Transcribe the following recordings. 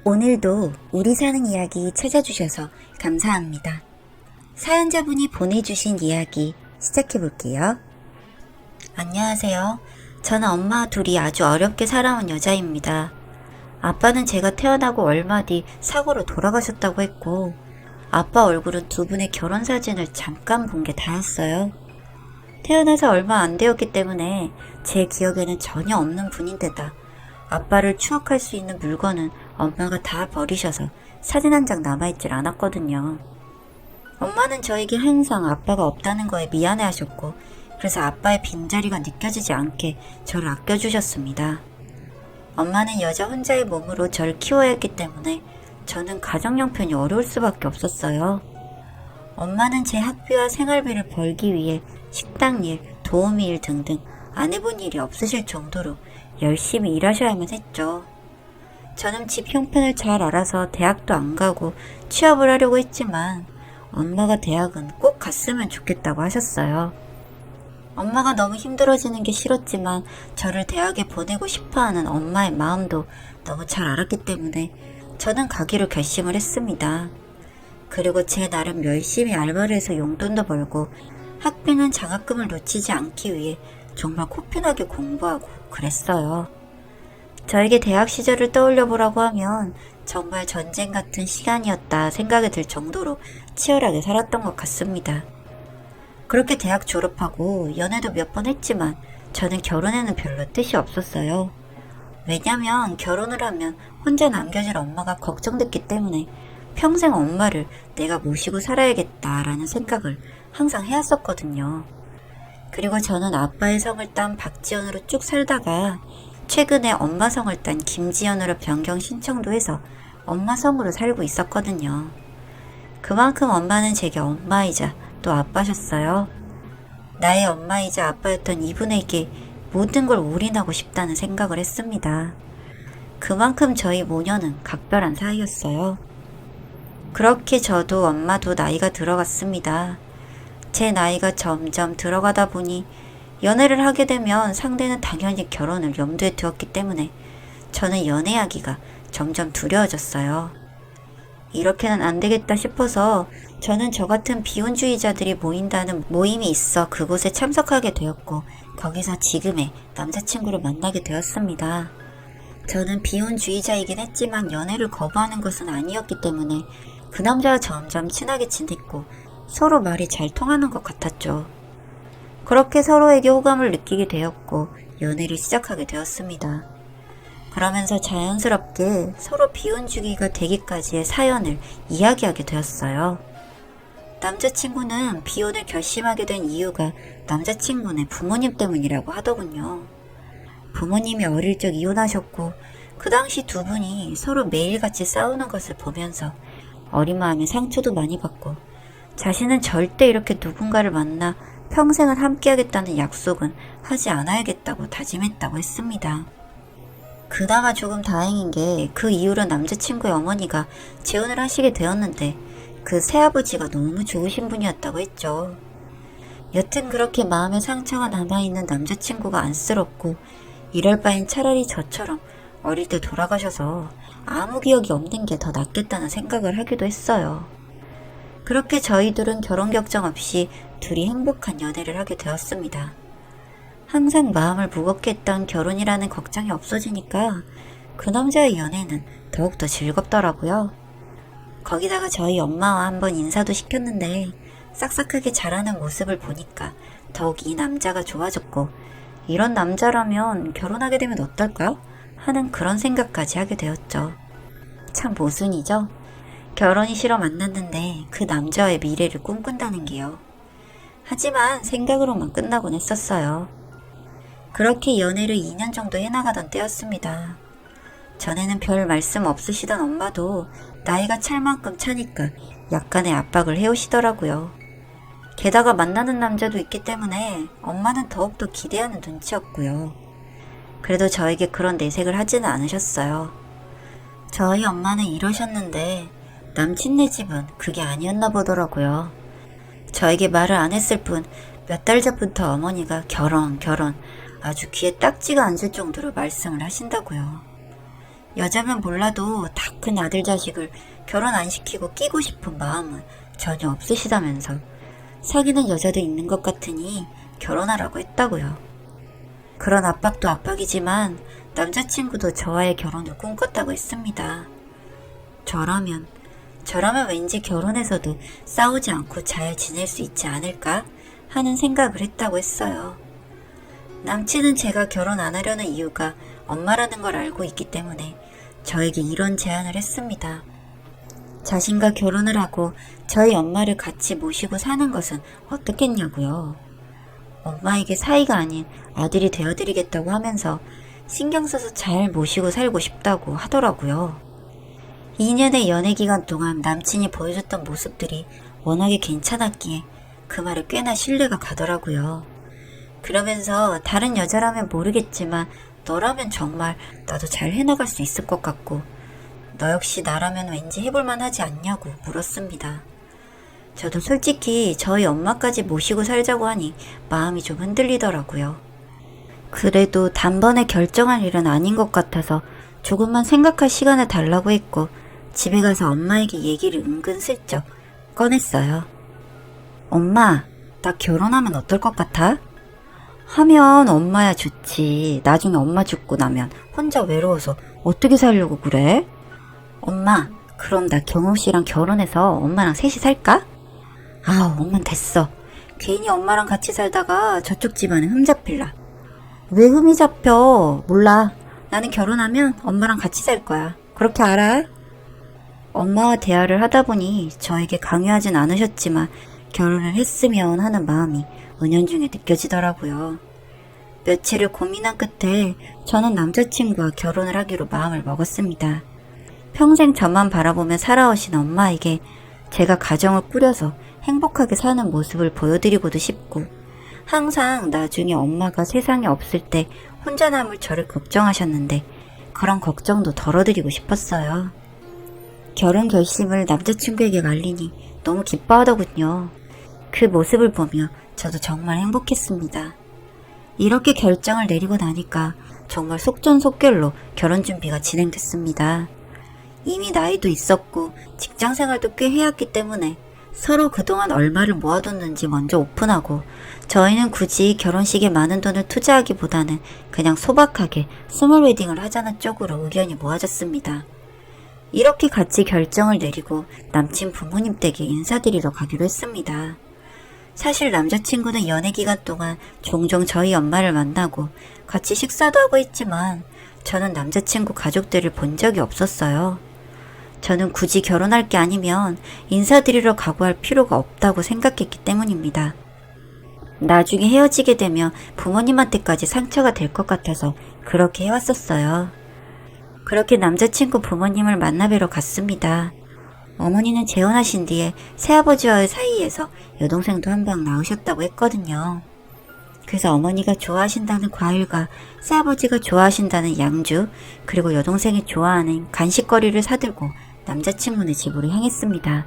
오늘도 우리 사는 이야기 찾아주셔서 감사합니다. 사연자분이 보내주신 이야기 시작해볼게요. 안녕하세요. 저는 엄마 둘이 아주 어렵게 살아온 여자입니다. 아빠는 제가 태어나고 얼마 뒤 사고로 돌아가셨다고 했고, 아빠 얼굴은 두 분의 결혼 사진을 잠깐 본 게 다였어요. 태어나서 얼마 안 되었기 때문에 제 기억에는 전혀 없는 분인데다 아빠를 추억할 수 있는 물건은 엄마가 다 버리셔서 사진 한 장 남아있질 않았거든요. 엄마는 저에게 항상 아빠가 없다는 거에 미안해하셨고, 그래서 아빠의 빈자리가 느껴지지 않게 저를 아껴주셨습니다. 엄마는 여자 혼자의 몸으로 저를 키워야 했기 때문에 저는 가정 형편이 어려울 수밖에 없었어요. 엄마는 제 학비와 생활비를 벌기 위해 식당일, 도우미일 등등 안 해본 일이 없으실 정도로 열심히 일하셔야만 했죠. 저는 집 형편을 잘 알아서 대학도 안 가고 취업을 하려고 했지만 엄마가 대학은 꼭 갔으면 좋겠다고 하셨어요. 엄마가 너무 힘들어지는 게 싫었지만 저를 대학에 보내고 싶어하는 엄마의 마음도 너무 잘 알았기 때문에 저는 가기로 결심을 했습니다. 그리고 제 나름 열심히 알바를 해서 용돈도 벌고 학비는 장학금을 놓치지 않기 위해 정말 코피나게 공부하고 그랬어요. 저에게 대학 시절을 떠올려 보라고 하면 정말 전쟁 같은 시간이었다 생각이 들 정도로 치열하게 살았던 것 같습니다. 그렇게 대학 졸업하고 연애도 몇 번 했지만 저는 결혼에는 별로 뜻이 없었어요. 왜냐면 결혼을 하면 혼자 남겨질 엄마가 걱정됐기 때문에 평생 엄마를 내가 모시고 살아야겠다라는 생각을 항상 해왔었거든요. 그리고 저는 아빠의 성을 딴 박지연으로 쭉 살다가 최근에 엄마 성을 딴 김지연으로 변경 신청도 해서 엄마 성으로 살고 있었거든요. 그만큼 엄마는 제게 엄마이자 또 아빠셨어요. 나의 엄마이자 아빠였던 이분에게 모든 걸 올인하고 싶다는 생각을 했습니다. 그만큼 저희 모녀는 각별한 사이였어요. 그렇게 저도 엄마도 나이가 들어갔습니다. 제 나이가 점점 들어가다 보니 연애를 하게 되면 상대는 당연히 결혼을 염두에 두었기 때문에 저는 연애하기가 점점 두려워졌어요. 이렇게는 안 되겠다 싶어서 저는 저 같은 비혼주의자들이 모인다는 모임이 있어 그곳에 참석하게 되었고, 거기서 지금의 남자친구를 만나게 되었습니다. 저는 비혼주의자이긴 했지만 연애를 거부하는 것은 아니었기 때문에 그 남자와 점점 친하게 지냈고 서로 말이 잘 통하는 것 같았죠. 그렇게 서로에게 호감을 느끼게 되었고 연애를 시작하게 되었습니다. 그러면서 자연스럽게 서로 비혼주기가 되기까지의 사연을 이야기하게 되었어요. 남자친구는 비혼을 결심하게 된 이유가 남자친구네 부모님 때문이라고 하더군요. 부모님이 어릴 적 이혼하셨고 그 당시 두 분이 서로 매일같이 싸우는 것을 보면서 어린 마음에 상처도 많이 받고, 자신은 절대 이렇게 누군가를 만나 평생을 함께하겠다는 약속은 하지 않아야겠다고 다짐했다고 했습니다. 그나마 조금 다행인 게 그 이후로 남자친구의 어머니가 재혼을 하시게 되었는데 그 새아버지가 너무 좋으신 분이었다고 했죠. 여튼 그렇게 마음에 상처가 남아있는 남자친구가 안쓰럽고 이럴 바엔 차라리 저처럼 어릴 때 돌아가셔서 아무 기억이 없는 게 더 낫겠다는 생각을 하기도 했어요. 그렇게 저희들은 결혼 걱정 없이 둘이 행복한 연애를 하게 되었습니다. 항상 마음을 무겁게 했던 결혼이라는 걱정이 없어지니까 그 남자의 연애는 더욱더 즐겁더라고요. 거기다가 저희 엄마와 한번 인사도 시켰는데 싹싹하게 자라는 모습을 보니까 더욱 이 남자가 좋아졌고, 이런 남자라면 결혼하게 되면 어떨까? 하는 그런 생각까지 하게 되었죠. 참 모순이죠? 결혼이 싫어 만났는데 그 남자와의 미래를 꿈꾼다는 게요. 하지만 생각으로만 끝나곤 했었어요. 그렇게 연애를 2년 정도 해나가던 때였습니다. 전에는 별 말씀 없으시던 엄마도 나이가 찰 만큼 차니까 약간의 압박을 해오시더라고요. 게다가 만나는 남자도 있기 때문에 엄마는 더욱더 기대하는 눈치였고요. 그래도 저에게 그런 내색을 하지는 않으셨어요. 저희 엄마는 이러셨는데 남친네 집은 그게 아니었나 보더라고요. 저에게 말을 안 했을 뿐 몇 달 전부터 어머니가 결혼 아주 귀에 딱지가 앉을 정도로 말씀을 하신다고요. 여자면 몰라도 다 큰 아들 자식을 결혼 안 시키고 끼고 싶은 마음은 전혀 없으시다면서 사귀는 여자도 있는 것 같으니 결혼하라고 했다고요. 그런 압박도 압박이지만 남자친구도 저와의 결혼을 꿈꿨다고 했습니다. 저라면 왠지 결혼해서도 싸우지 않고 잘 지낼 수 있지 않을까 하는 생각을 했다고 했어요. 남친은 제가 결혼 안 하려는 이유가 엄마라는 걸 알고 있기 때문에 저에게 이런 제안을 했습니다. 자신과 결혼을 하고 저희 엄마를 같이 모시고 사는 것은 어떻겠냐고요. 엄마에게 사이가 아닌 아들이 되어드리겠다고 하면서 신경 써서 잘 모시고 살고 싶다고 하더라고요. 2년의 연애 기간 동안 남친이 보여줬던 모습들이 워낙에 괜찮았기에 그 말에 꽤나 신뢰가 가더라고요. 그러면서 다른 여자라면 모르겠지만 너라면 정말 나도 잘 해나갈 수 있을 것 같고 너 역시 나라면 왠지 해볼만 하지 않냐고 물었습니다. 저도 솔직히 저희 엄마까지 모시고 살자고 하니 마음이 좀 흔들리더라고요. 그래도 단번에 결정할 일은 아닌 것 같아서 조금만 생각할 시간을 달라고 했고 집에 가서 엄마에게 얘기를 은근슬쩍 꺼냈어요. 엄마, 나 결혼하면 어떨 것 같아? 하면 엄마야 좋지. 나중에 엄마 죽고 나면 혼자 외로워서 어떻게 살려고 그래? 엄마, 그럼 나 경호 씨랑 결혼해서 엄마랑 셋이 살까? 아우, 엄만 됐어. 괜히 엄마랑 같이 살다가 저쪽 집안에 흠 잡힐라. 왜 흠이 잡혀? 몰라. 나는 결혼하면 엄마랑 같이 살 거야. 그렇게 알아? 엄마와 대화를 하다 보니 저에게 강요하진 않으셨지만 결혼을 했으면 하는 마음이 은연중에 느껴지더라고요. 며칠을 고민한 끝에 저는 남자친구와 결혼을 하기로 마음을 먹었습니다. 평생 저만 바라보며 살아오신 엄마에게 제가 가정을 꾸려서 행복하게 사는 모습을 보여드리고도 싶고 항상 나중에 엄마가 세상에 없을 때 혼자 남을 저를 걱정하셨는데 그런 걱정도 덜어드리고 싶었어요. 결혼 결심을 남자친구에게 알리니 너무 기뻐하더군요. 그 모습을 보며 저도 정말 행복했습니다. 이렇게 결정을 내리고 나니까 정말 속전속결로 결혼 준비가 진행됐습니다. 이미 나이도 있었고 직장생활도 꽤 해왔기 때문에 서로 그동안 얼마를 모아뒀는지 먼저 오픈하고 저희는 굳이 결혼식에 많은 돈을 투자하기보다는 그냥 소박하게 스몰 웨딩을 하자는 쪽으로 의견이 모아졌습니다. 이렇게 같이 결정을 내리고 남친 부모님 댁에 인사드리러 가기로 했습니다. 사실 남자친구는 연애 기간 동안 종종 저희 엄마를 만나고 같이 식사도 하고 있지만 저는 남자친구 가족들을 본 적이 없었어요. 저는 굳이 결혼할 게 아니면 인사드리러 가고 할 필요가 없다고 생각했기 때문입니다. 나중에 헤어지게 되면 부모님한테까지 상처가 될 것 같아서 그렇게 해왔었어요. 그렇게 남자친구 부모님을 만나뵈러 갔습니다. 어머니는 재혼하신 뒤에 새아버지와의 사이에서 여동생도 한 명 낳으셨다고 했거든요. 그래서 어머니가 좋아하신다는 과일과 새아버지가 좋아하신다는 양주, 그리고 여동생이 좋아하는 간식거리를 사들고 남자친구네 집으로 향했습니다.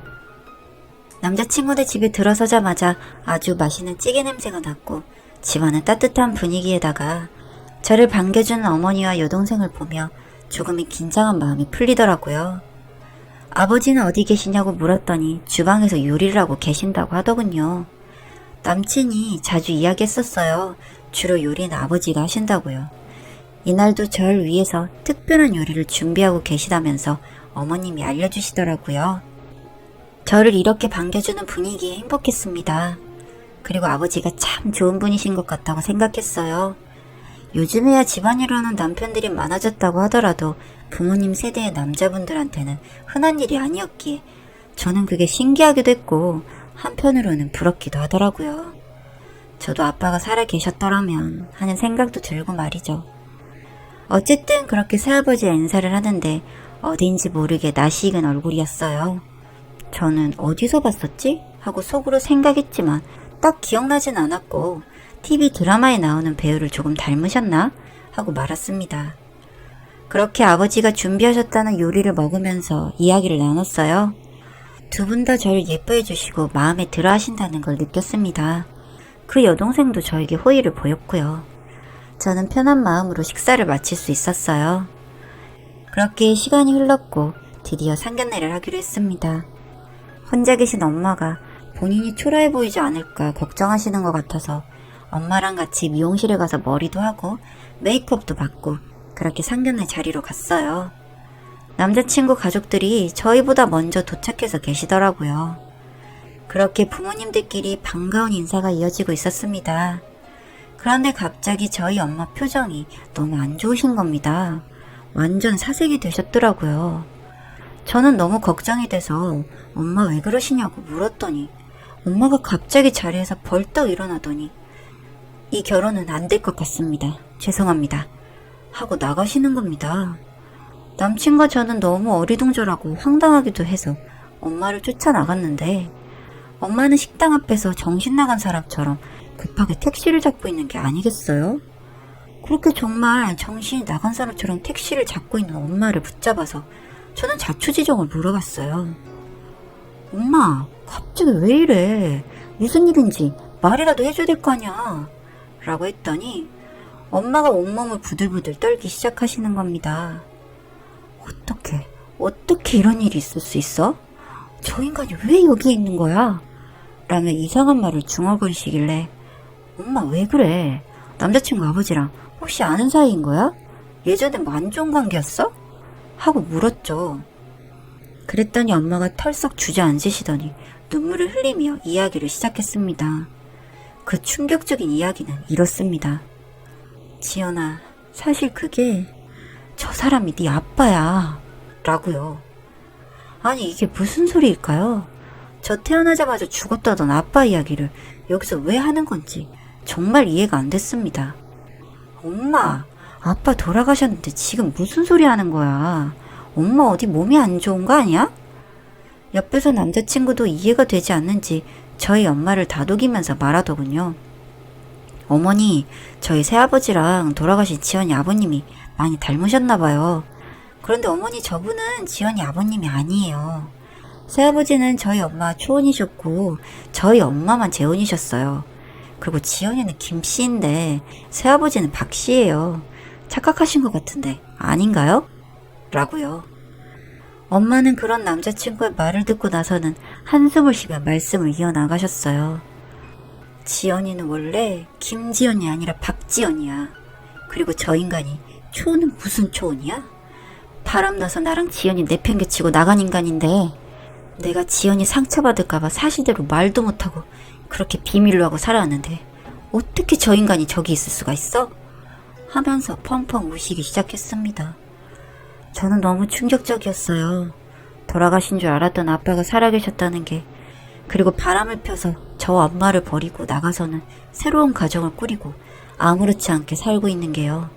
남자친구네 집에 들어서자마자 아주 맛있는 찌개 냄새가 났고 집안은 따뜻한 분위기에다가 저를 반겨주는 어머니와 여동생을 보며 조금의 긴장한 마음이 풀리더라고요. 아버지는 어디 계시냐고 물었더니 주방에서 요리를 하고 계신다고 하더군요. 남친이 자주 이야기했었어요. 주로 요리는 아버지가 하신다고요. 이날도 절 위해서 특별한 요리를 준비하고 계시다면서 어머님이 알려주시더라고요. 저를 이렇게 반겨주는 분위기에 행복했습니다. 그리고 아버지가 참 좋은 분이신 것 같다고 생각했어요. 요즘에야 집안일을 하는 남편들이 많아졌다고 하더라도 부모님 세대의 남자분들한테는 흔한 일이 아니었기에 저는 그게 신기하기도 했고 한편으로는 부럽기도 하더라고요. 저도 아빠가 살아 계셨더라면 하는 생각도 들고 말이죠. 어쨌든 그렇게 새아버지와 인사를 하는데 어딘지 모르게 낯이 익은 얼굴이었어요. 저는 어디서 봤었지? 하고 속으로 생각했지만 딱 기억나진 않았고 TV 드라마에 나오는 배우를 조금 닮으셨나? 하고 말았습니다. 그렇게 아버지가 준비하셨다는 요리를 먹으면서 이야기를 나눴어요. 두 분 다 저를 예뻐해 주시고 마음에 들어 하신다는 걸 느꼈습니다. 그 여동생도 저에게 호의를 보였고요. 저는 편한 마음으로 식사를 마칠 수 있었어요. 그렇게 시간이 흘렀고 드디어 상견례를 하기로 했습니다. 혼자 계신 엄마가 본인이 초라해 보이지 않을까 걱정하시는 것 같아서 엄마랑 같이 미용실에 가서 머리도 하고 메이크업도 받고 그렇게 상견례 자리로 갔어요. 남자친구 가족들이 저희보다 먼저 도착해서 계시더라고요. 그렇게 부모님들끼리 반가운 인사가 이어지고 있었습니다. 그런데 갑자기 저희 엄마 표정이 너무 안 좋으신 겁니다. 완전 사색이 되셨더라고요. 저는 너무 걱정이 돼서 엄마 왜 그러시냐고 물었더니 엄마가 갑자기 자리에서 벌떡 일어나더니 이 결혼은 안 될 것 같습니다. 죄송합니다. 하고 나가시는 겁니다. 남친과 저는 너무 어리둥절하고 황당하기도 해서 엄마를 쫓아나갔는데 엄마는 식당 앞에서 정신 나간 사람처럼 급하게 택시를 잡고 있는 게 아니겠어요? 그렇게 정말 정신이 나간 사람처럼 택시를 잡고 있는 엄마를 붙잡아서 저는 자초지종을 물어봤어요. 엄마, 갑자기 왜 이래? 무슨 일인지 말이라도 해줘야 될 거 아니야? 라고 했더니 엄마가 온몸을 부들부들 떨기 시작하시는 겁니다. 어떻게 이런 일이 있을 수 있어? 저 인간이 왜 여기에 있는 거야? 라며 이상한 말을 중얼거리시길래 엄마 왜 그래? 남자친구 아버지랑 혹시 아는 사이인 거야? 예전에 뭐 안 좋은 관계였어? 하고 물었죠. 그랬더니 엄마가 털썩 주저앉으시더니 눈물을 흘리며 이야기를 시작했습니다. 그 충격적인 이야기는 이렇습니다. 지연아, 사실 그게 저 사람이 네 아빠야 라고요. 아니 이게 무슨 소리일까요? 저 태어나자마자 죽었다던 아빠 이야기를 여기서 왜 하는 건지 정말 이해가 안 됐습니다. 엄마, 아빠 돌아가셨는데 지금 무슨 소리 하는 거야? 엄마 어디 몸이 안 좋은 거 아니야? 옆에서 남자친구도 이해가 되지 않는지 저희 엄마를 다독이면서 말하더군요. 어머니, 저희 새아버지랑 돌아가신 지연이 아버님이 많이 닮으셨나봐요. 그런데 어머니 저분은 지연이 아버님이 아니에요. 새아버지는 저희 엄마 초혼이셨고 저희 엄마만 재혼이셨어요. 그리고 지연이는 김씨인데 새아버지는 박씨예요. 착각하신 것 같은데 아닌가요? 라고요. 엄마는 그런 남자친구의 말을 듣고 나서는 한숨을 쉬며 말씀을 이어나가셨어요. 지연이는 원래 김지연이 아니라 박지연이야. 그리고 저 인간이 초혼은 무슨 초혼이야? 바람나서 나랑 지연이 내팽개치고 나간 인간인데 내가 지연이 상처받을까봐 사실대로 말도 못하고 그렇게 비밀로 하고 살아왔는데 어떻게 저 인간이 저기 있을 수가 있어? 하면서 펑펑 우시기 시작했습니다. 저는 너무 충격적이었어요. 돌아가신 줄 알았던 아빠가 살아계셨다는 게, 그리고 바람을 펴서 저 엄마를 버리고 나가서는 새로운 가정을 꾸리고 아무렇지 않게 살고 있는 게요.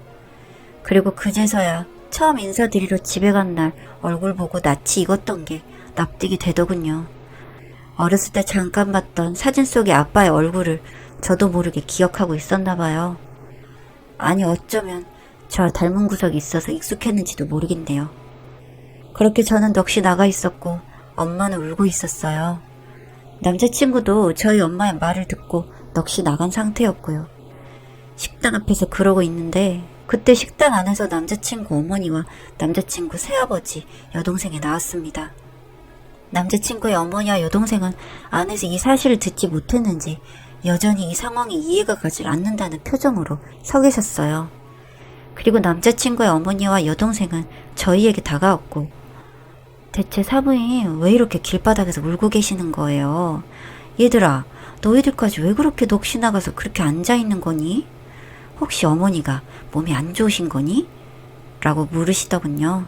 그리고 그제서야 처음 인사드리러 집에 간 날 얼굴 보고 낯이 익었던 게 납득이 되더군요. 어렸을 때 잠깐 봤던 사진 속의 아빠의 얼굴을 저도 모르게 기억하고 있었나 봐요. 아니 어쩌면 저 닮은 구석이 있어서 익숙했는지도 모르겠네요. 그렇게 저는 넋이 나가 있었고 엄마는 울고 있었어요. 남자친구도 저희 엄마의 말을 듣고 넋이 나간 상태였고요. 식당 앞에서 그러고 있는데 그때 식당 안에서 남자친구 어머니와 남자친구 새아버지, 여동생이 나왔습니다. 남자친구의 어머니와 여동생은 안에서 이 사실을 듣지 못했는지 여전히 이 상황이 이해가 가지 않는다는 표정으로 서 계셨어요. 그리고 남자친구의 어머니와 여동생은 저희에게 다가왔고 대체 사부인 왜 이렇게 길바닥에서 울고 계시는 거예요? 얘들아, 너희들까지 왜 그렇게 넋이 나가서 그렇게 앉아있는 거니? 혹시 어머니가 몸이 안 좋으신 거니? 라고 물으시더군요.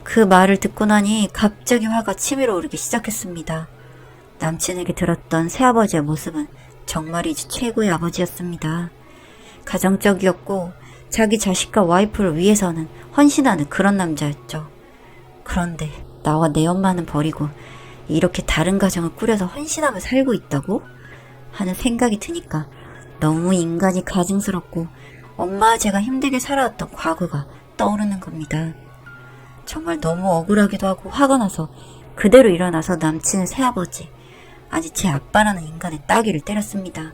그 말을 듣고 나니 갑자기 화가 치밀어 오르기 시작했습니다. 남친에게 들었던 새아버지의 모습은 정말이지 최고의 아버지였습니다. 가정적이었고 자기 자식과 와이프를 위해서는 헌신하는 그런 남자였죠. 그런데 나와 내 엄마는 버리고 이렇게 다른 가정을 꾸려서 헌신하며 살고 있다고? 하는 생각이 드니까 너무 인간이 가증스럽고 엄마와 제가 힘들게 살아왔던 과거가 떠오르는 겁니다. 정말 너무 억울하기도 하고 화가 나서 그대로 일어나서 남친의 새아버지, 아니 제 아빠라는 인간의 따귀를 때렸습니다.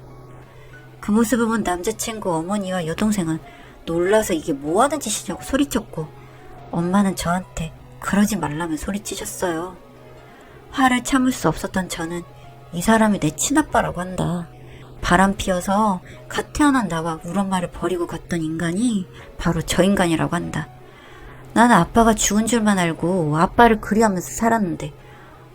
그 모습을 본 남자친구 어머니와 여동생은 놀라서 이게 뭐하는 짓이냐고 소리쳤고 엄마는 저한테 그러지 말라며 소리치셨어요. 화를 참을 수 없었던 저는 이 사람이 내 친아빠라고 한다. 바람 피어서 갓 태어난 나와 우리 엄마를 버리고 갔던 인간이 바로 저 인간이라고 한다. 나는 아빠가 죽은 줄만 알고 아빠를 그리워하면서 살았는데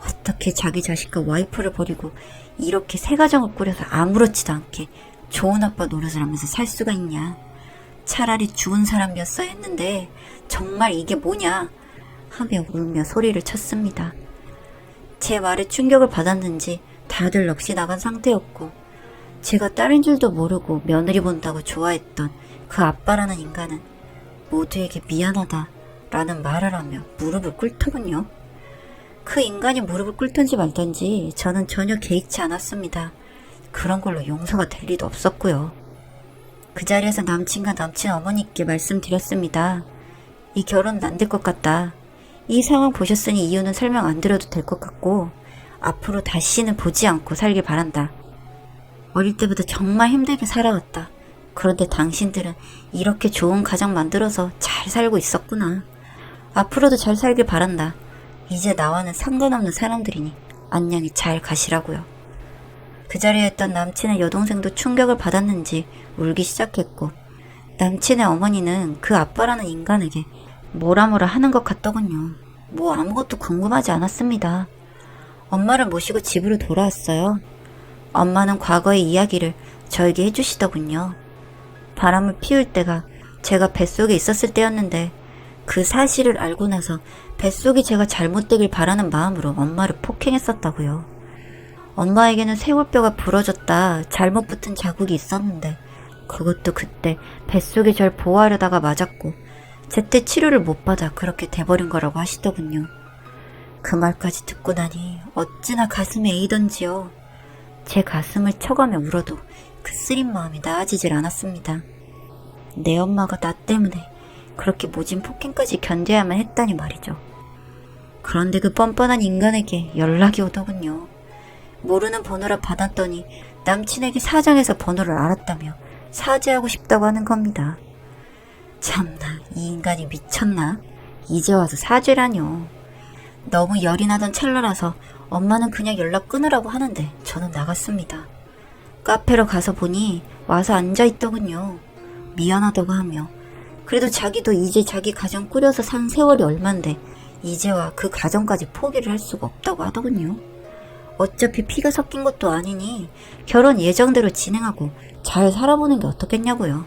어떻게 자기 자식과 와이프를 버리고 이렇게 새 가정을 꾸려서 아무렇지도 않게 좋은 아빠 노릇을 하면서 살 수가 있냐. 차라리 죽은 사람이었어야 했는데 정말 이게 뭐냐 하며 울며 소리를 쳤습니다. 제 말에 충격을 받았는지 다들 넋이 나간 상태였고 제가 딸인 줄도 모르고 며느리 본다고 좋아했던 그 아빠라는 인간은 모두에게 미안하다 라는 말을 하며 무릎을 꿇더군요. 그 인간이 무릎을 꿇던지 말던지 저는 전혀 개의치 않았습니다. 그런 걸로 용서가 될 리도 없었고요. 그 자리에서 남친과 남친 어머니께 말씀드렸습니다. 이 결혼은 안 될 것 같다. 이 상황 보셨으니 이유는 설명 안 드려도 될 것 같고 앞으로 다시는 보지 않고 살길 바란다. 어릴 때부터 정말 힘들게 살아왔다. 그런데 당신들은 이렇게 좋은 가정 만들어서 잘 살고 있었구나. 앞으로도 잘 살길 바란다. 이제 나와는 상관없는 사람들이니 안녕히 잘 가시라고요. 그 자리에 있던 남친의 여동생도 충격을 받았는지 울기 시작했고 남친의 어머니는 그 아빠라는 인간에게 뭐라 하는 것 같더군요. 뭐 아무것도 궁금하지 않았습니다. 엄마를 모시고 집으로 돌아왔어요. 엄마는 과거의 이야기를 저에게 해주시더군요. 바람을 피울 때가 제가 뱃속에 있었을 때였는데 그 사실을 알고 나서 뱃속이 제가 잘못되길 바라는 마음으로 엄마를 폭행했었다고요. 엄마에게는 쇄골뼈가 부러졌다 잘못 붙은 자국이 있었는데 그것도 그때 뱃속에 절 보호하려다가 맞았고 제때 치료를 못 받아 그렇게 돼버린 거라고 하시더군요. 그 말까지 듣고 나니 어찌나 가슴이 에이던지요. 제 가슴을 쳐가며 울어도 그 쓰린 마음이 나아지질 않았습니다. 내 엄마가 나 때문에 그렇게 모진 폭행까지 견뎌야만 했다니 말이죠. 그런데 그 뻔뻔한 인간에게 연락이 오더군요. 모르는 번호라 받았더니 남친에게 사정해서 번호를 알았다며 사죄하고 싶다고 하는 겁니다. 참나, 이 인간이 미쳤나? 이제 와서 사죄라뇨. 너무 열이 나던 찰나라서 엄마는 그냥 연락 끊으라고 하는데 저는 나갔습니다. 카페로 가서 보니 와서 앉아있더군요. 미안하다고 하며 그래도 자기도 이제 자기 가정 꾸려서 산 세월이 얼만데 이제와 그 가정까지 포기를 할 수가 없다고 하더군요. 어차피 피가 섞인 것도 아니니 결혼 예정대로 진행하고 잘 살아보는 게 어떻겠냐고요.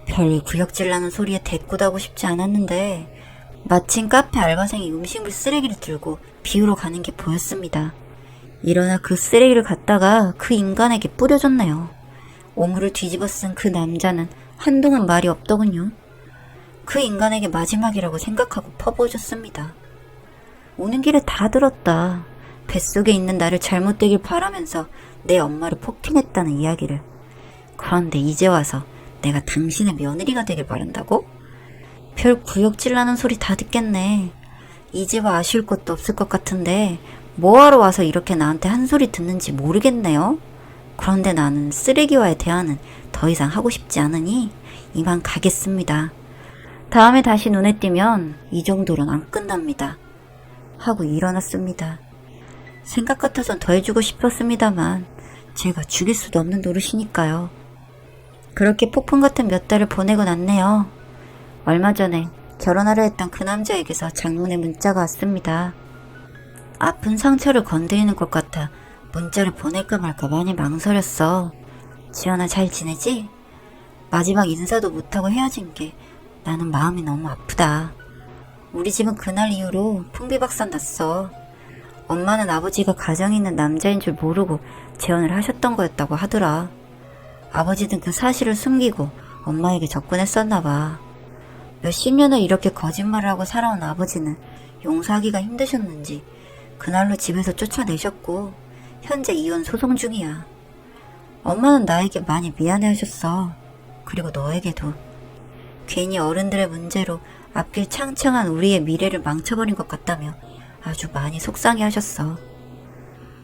별 구역질 나는 소리에 대꾸하고 싶지 않았는데 마침 카페 알바생이 음식물 쓰레기를 들고 비우러 가는 게 보였습니다. 일어나 그 쓰레기를 갖다가 그 인간에게 뿌려줬네요. 오물을 뒤집어 쓴 그 남자는 한동안 말이 없더군요. 그 인간에게 마지막이라고 생각하고 퍼부어줬습니다. 오는 길에 다 들었다. 뱃속에 있는 나를 잘못되길 바라면서 내 엄마를 폭행했다는 이야기를. 그런데 이제 와서 내가 당신의 며느리가 되길 바란다고? 별 구역질 나는 소리 다 듣겠네. 이제 와 아쉬울 것도 없을 것 같은데 뭐하러 와서 이렇게 나한테 한 소리 듣는지 모르겠네요. 그런데 나는 쓰레기와의 대화는 더 이상 하고 싶지 않으니 이만 가겠습니다. 다음에 다시 눈에 띄면 이 정도로는 안 끝납니다. 하고 일어났습니다. 생각 같아선 더 해주고 싶었습니다만 제가 죽일 수도 없는 노릇이니까요. 그렇게 폭풍 같은 몇 달을 보내고 났네요. 얼마 전에 결혼하려 했던 그 남자에게서 장문의 문자가 왔습니다. 아픈 상처를 건드리는 것 같아 문자를 보낼까 말까 많이 망설였어. 지연아 잘 지내지? 마지막 인사도 못하고 헤어진 게 나는 마음이 너무 아프다. 우리 집은 그날 이후로 풍비박산 났어. 엄마는 아버지가 가정이 있는 남자인 줄 모르고 재혼을 하셨던 거였다고 하더라. 아버지는 그 사실을 숨기고 엄마에게 접근했었나 봐. 몇십 년을 이렇게 거짓말을 하고 살아온 아버지는 용서하기가 힘드셨는지 그날로 집에서 쫓아내셨고 현재 이혼 소송 중이야. 엄마는 나에게 많이 미안해하셨어. 그리고 너에게도. 괜히 어른들의 문제로 앞길 창창한 우리의 미래를 망쳐버린 것 같다며 아주 많이 속상해하셨어.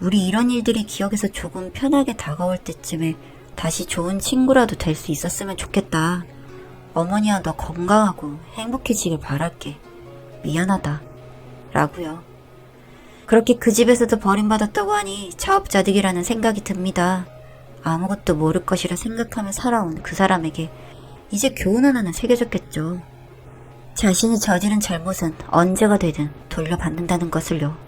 우리 이런 일들이 기억에서 조금 편하게 다가올 때쯤에 다시 좋은 친구라도 될 수 있었으면 좋겠다. 어머니야, 너 건강하고 행복해지길 바랄게. 미안하다. 라고요. 그렇게 그 집에서도 버림받았다고 하니 자업자득이라는 생각이 듭니다. 아무것도 모를 것이라 생각하며 살아온 그 사람에게 이제 교훈 하나는 새겨졌겠죠. 자신이 저지른 잘못은 언제가 되든 돌려받는다는 것을요.